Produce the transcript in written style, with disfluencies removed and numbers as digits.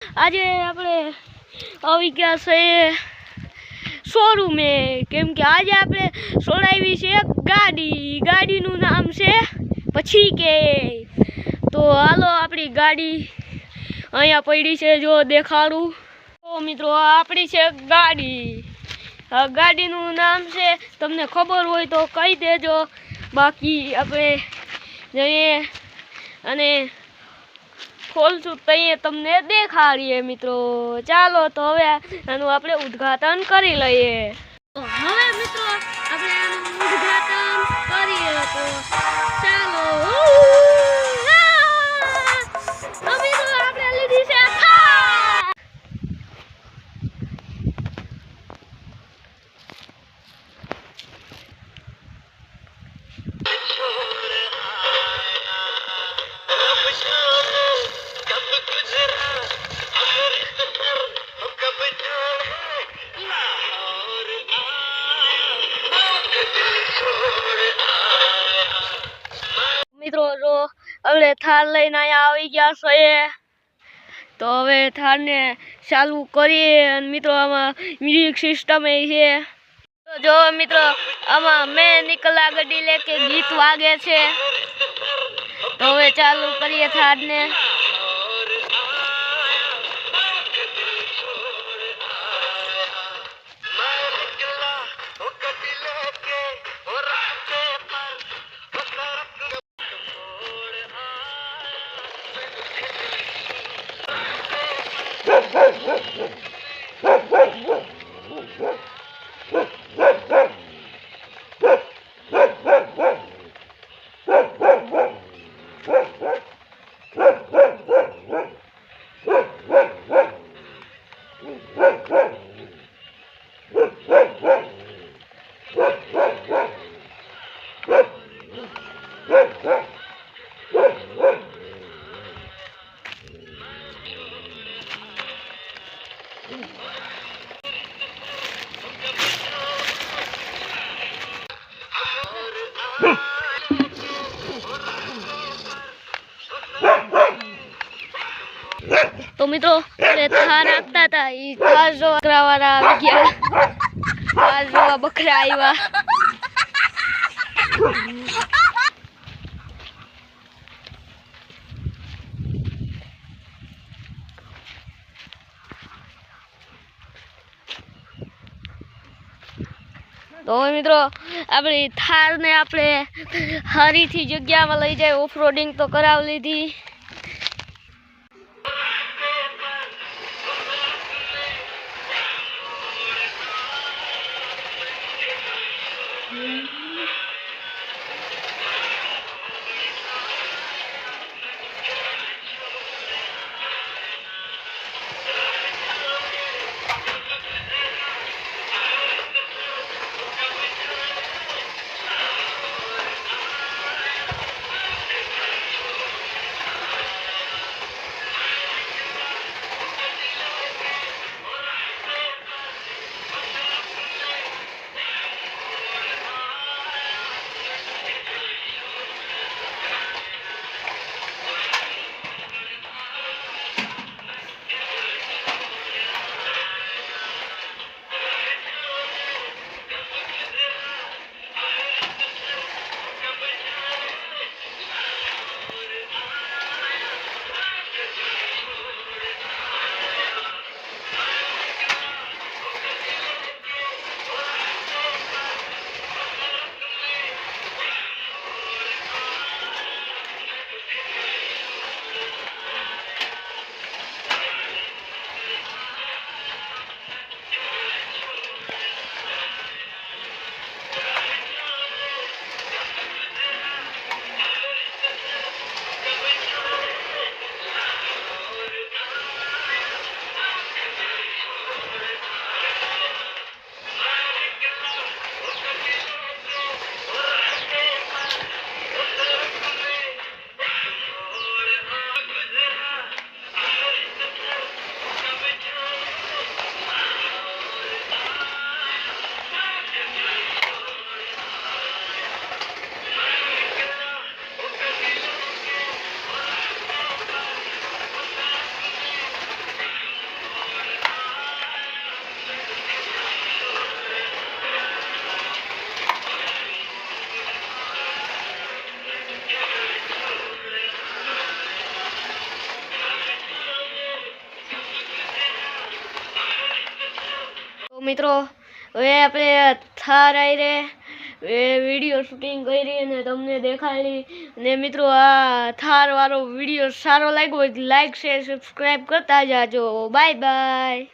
આજે આપણે આવી ગયા છે શોરૂમે, કેમ કે આજે આપણે સોડાવી છે ગાડીનું નામ છે પછી કે. તો હાલો આપણી ગાડી અહીંયા પડી છે, જો દેખાડું. તો મિત્રો આપણી છે ગાડીનું નામ છે, તમને ખબર હોય તો કહી દેજો, બાકી આપણે જઈએ અને ખોલશું તઈએ તમને દેખાડીએ મિત્રો. ચાલો તો હવે આનું આપણે ઉદ્ઘાટન કરી લઈએ. તો હવે મિત્રો આપણે આનું ઉદ્ઘાટન કરીએ. તો ચાલો. તો મિત્રો આપણે લીધી છે મિત્રો. જો હવે થાર લઈને અહીંયા આવી ગયા છે, તો હવે થારને ચાલુ કરીએ. અને મિત્રો આમાં મ્યુઝિક સિસ્ટમ એ છે. તો જો મિત્રો આમાં મેં નીકળા ગાડી લેકે ગીત વાગે છે. તો હવે ચાલુ કરીએ થારને. તો મિત્રો થાર આપતા હતા, એ થાર જોવા બકરાવાળા આવી ગયા. થાર જોવા બકરા આવ્યા. તો મિત્રો આપણી થારને આપણે હરીથી જગ્યામાં લઈ જાય, ઓફ રોડિંગ તો કરાવી લીધી. મિત્રો હવે આપણે થાર આયરે વિડીયો શૂટિંગ કરી અને તમને દેખાડી અને મિત્રો આ થાર વાળો વિડીયો સારો લાગ્યો હોય તો લાઈક શેર સબસ્ક્રાઈબ કરતા જાજો. Bye bye.